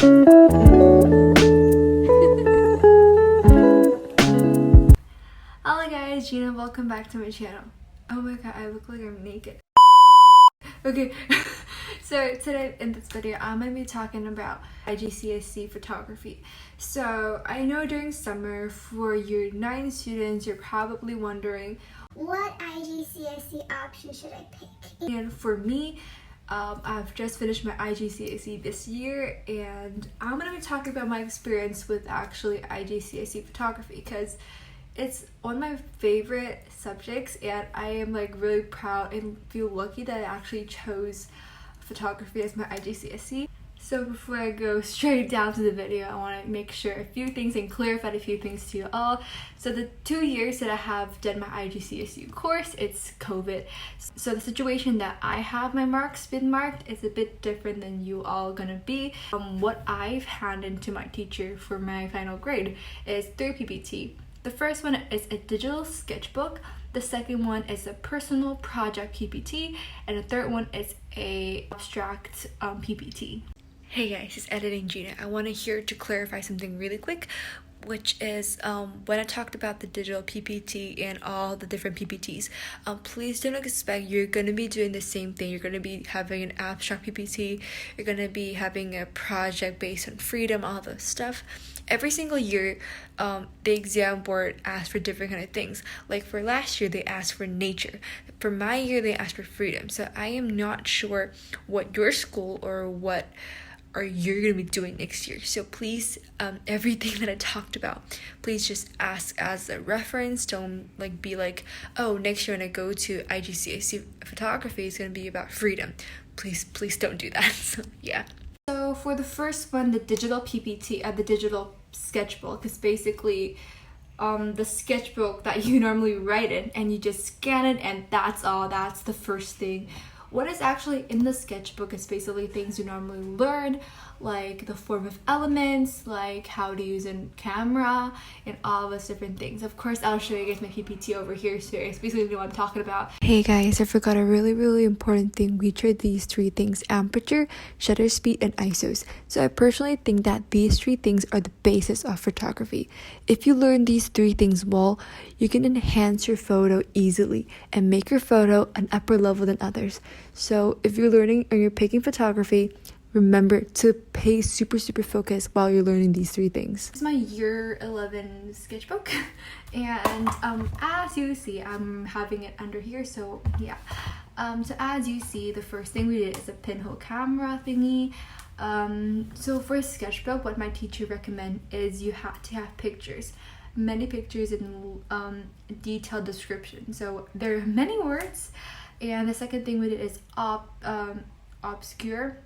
Hello guys, Gina, welcome back to my channel. Oh my god, I look like I'm naked. Okay, so today in this video, I'm going to be talking about IGCSE Photography. So I know during summer for your 9 students, you're probably wondering, what IGCSE option should I pick? And for me, I've just finished my IGCSE this year, and I'm going to be talking about my experience with actually IGCSE Photography because it's one of my favorite subjects, and I am like really proud and feel lucky that I actually chose photography as my IGCSE. So before I go straight down to the video, I want to make sure a few things and clarify a few things to you all. So the 2 years that I have done my IGCSE course, it's COVID. So the situation that I have my marks been marked is a bit different than you all gonna be. What I've handed to my teacher for my final grade is 3 PPT. The first one is a digital sketchbook, the second one is a personal project PPT, and the third one is a abstract PPT. Hey guys, it's Editing Gina. I want to clarify something really quick, which is when I talked about the digital PPT and all the different PPTs, please don't expect you're going to be doing the same thing. You're going to be having an abstract PPT, you're going to be having a project based on freedom, all this stuff. Every single year, the exam board asks for different kind of things. Like for last year, they asked for nature. For my year, they asked for freedom. So I am not sure what your school or what you're gonna be doing next year. So please, everything that I talked about, please just ask as a reference. Don't be like, oh, next year when I go to IGCSE Photography, it's gonna be about freedom. Please don't do that. So yeah. So for the first one, the digital PPT, the digital sketchbook is basically the sketchbook that you normally write in, and you just scan it, and that's all. That's the first thing. What is actually in the sketchbook is basically things you normally learn, like the form of elements, like how to use a camera, and all those different things. Of course, I'll show you guys my PPT over here, so it's basically what I'm talking about. Hey guys, I forgot a really important thing. We tried these 3 things: aperture, shutter speed, and ISOs. So I personally think that these 3 things are the basis of photography. If you learn these 3 things well, you can enhance your photo easily and make your photo an upper level than others. So if you're learning or you're picking photography, remember to pay super focus while you're learning these 3 things. This is my year 11 sketchbook, and as you see, I'm having it under here, so yeah. So as you see, the first thing we did is a pinhole camera thingy. So for a sketchbook, what my teacher recommend is you have to have pictures, many pictures, and detailed description. So there are many words. And the second thing we did is obscure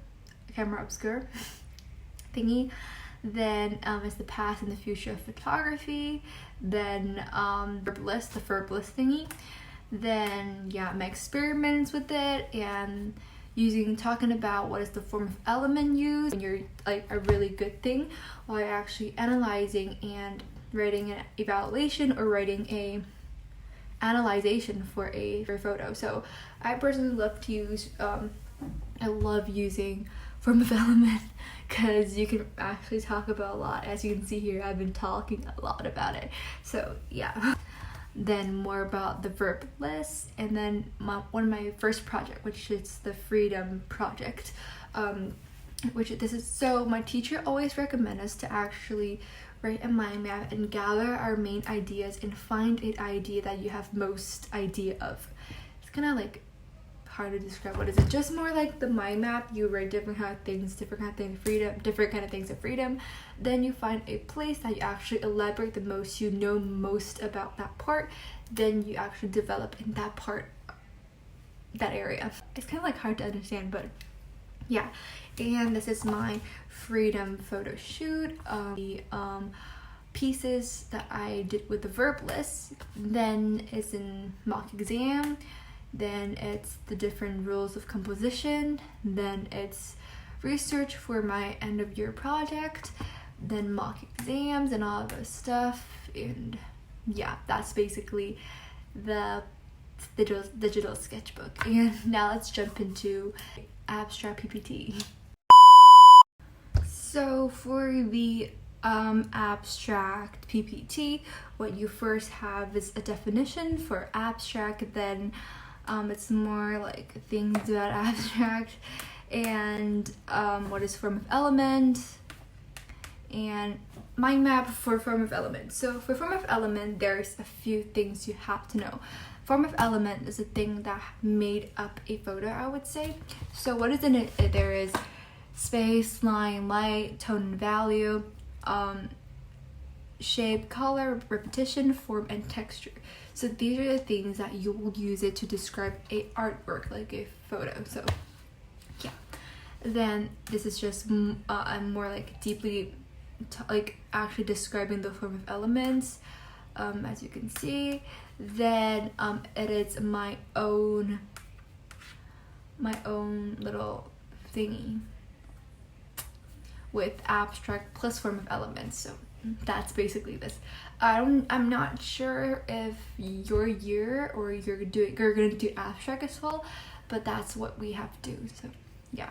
thingy. Then is the past and the future of photography. Then the verb list thingy. Then yeah, my experiments with it, and talking about what is the form of element used when you're like a really good thing, while you're actually analyzing and writing an evaluation or writing a analyzation for a photo. So I personally love to use I love using form of element because you can actually talk about a lot. As you can see here, I've been talking a lot about it, so yeah. Then more about the verb list, and then one of my first project, which is the freedom project, so my teacher always recommend us to actually write a mind map and gather our main ideas and find an idea that you have most idea of. It's kind of like hard to describe. What is it? Just more like the mind map. You write different kind of things, different kind of things of freedom. Then you find a place that you actually elaborate the most, you know most about that part. Then you actually develop in that part, that area. It's kind of like hard to understand, but yeah. And this is my freedom photo shoot. The pieces that I did with the verb list. Then it's in mock exam. Then it's the different rules of composition. Then it's research for my end of year project. Then mock exams and all of those stuff. And yeah, that's basically the digital sketchbook. And now let's jump into abstract PPT. So for the abstract PPT, what you first have is a definition for abstract, then it's more like things about abstract, and what is form of element, and mind map for form of element. So for form of element, there's a few things you have to know. Form of element is a thing that made up a photo, I would say. So what is in it? There is space, line, light, tone and value, shape, color, repetition, form, and texture. So these are the things that you will use it to describe a artwork, like a photo. So yeah, then this is just more like deeply like actually describing the form of elements, as you can see. Then it is my own little thingy with abstract plus form of elements. So that's basically this. I'm not sure if your year or you're gonna do abstract as well, but that's what we have to do. So yeah.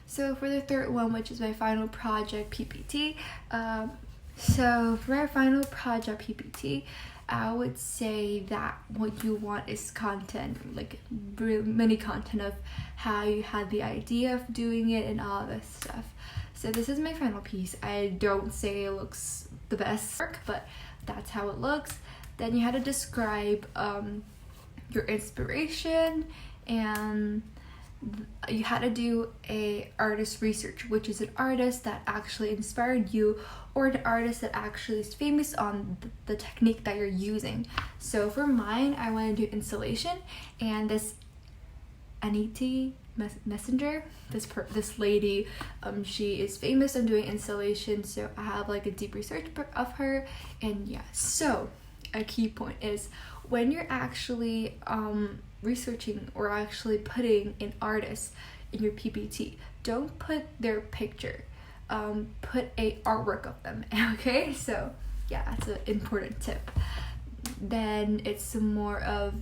So for the third one, which is my final project PPT, so for my final project PPT, I would say that what you want is content, like mini content of how you had the idea of doing it and all this stuff. So this is my final piece. I don't say it looks the best work, but that's how it looks. Then you had to describe your inspiration, and you had to do a artist research, which is an artist that actually inspired you, or an artist that actually is famous on the technique that you're using. So for mine, I want to do installation, and this Aniti Messenger, this lady, she is famous on doing installation, so I have like a deep research of her. And yeah, so a key point is when you're actually researching or actually putting an artist in your PPT, don't put their picture, put a artwork of them. Okay, so yeah, that's an important tip. Then it's some more of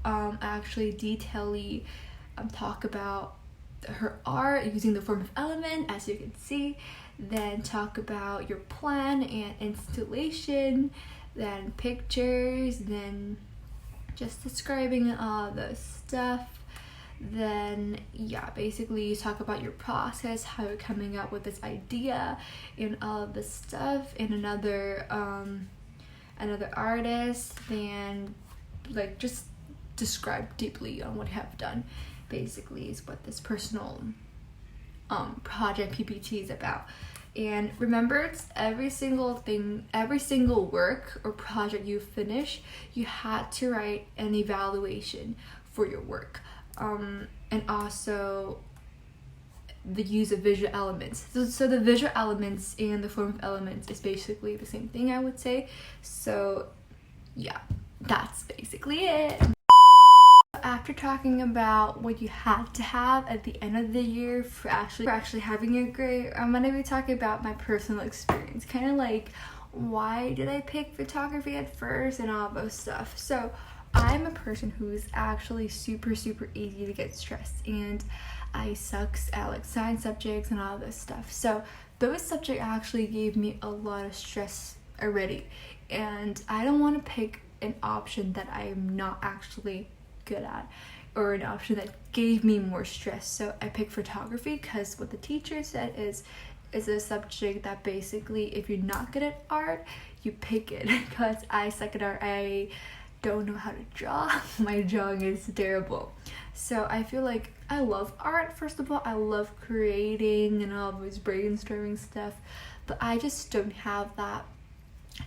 actually detailing, talk about her art using the form of element, as you can see. Then talk about your plan and installation, then pictures, then just describing all the stuff. Then yeah, basically you talk about your process, how you're coming up with this idea and all of this stuff. And another artist, then like just describe deeply on what you have done, basically is what this personal project PPT is about. And remember, it's every single work or project you finish, you had to write an evaluation for your work, and also the use of visual elements. So the visual elements and the form of elements is basically the same thing, I would say. So yeah, that's basically it. After talking about what you had to have at the end of the year for actually having a grade, I'm gonna be talking about my personal experience, kind of like why did I pick photography at first and all those stuff. So I'm a person who's actually super easy to get stressed, and I sucks at like science subjects and all this stuff. So those subjects actually gave me a lot of stress already, and I don't want to pick an option that I am not actually good at, or an option that gave me more stress. So I picked photography because what the teacher said is a subject that basically if you're not good at art, you pick it. Because I suck at art, I don't know how to draw. My drawing is terrible. So I feel like I love art. First of all, I love creating and all this brainstorming stuff, but I just don't have that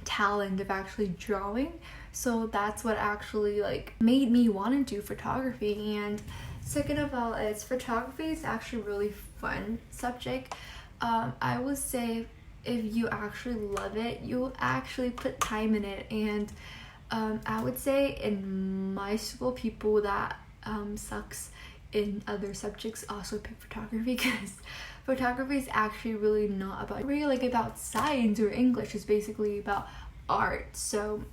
talent of actually drawing. So that's what actually like made me want to do photography. And second of all, is photography is actually really fun subject. I would say if you actually love it, you'll actually put time in it. And I would say in my school, people that sucks in other subjects also pick photography, because photography is actually really not about science or English. It's basically about art. So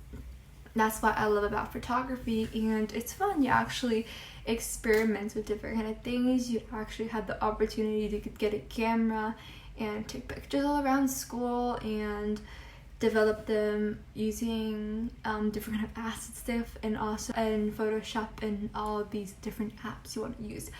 that's what I love about photography, and it's fun. You actually experiments with different kind of things. You actually had the opportunity to get a camera and take pictures all around school and develop them using different kind of acid stuff, and also in Photoshop and all of these different apps you want to use.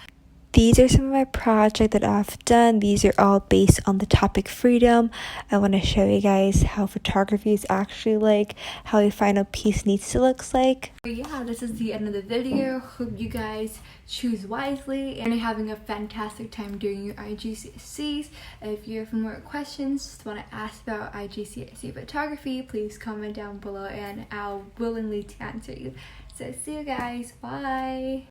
These are some of my projects that I've done. These are all based on the topic freedom. I want to show you guys how photography is actually like, how a final piece needs to look like. Yeah, this is the end of the video. Hope you guys choose wisely and are having a fantastic time during your IGCSEs. If you have more questions, just want to ask about IGCSE photography, please comment down below and I'll willingly answer you. So see you guys, bye!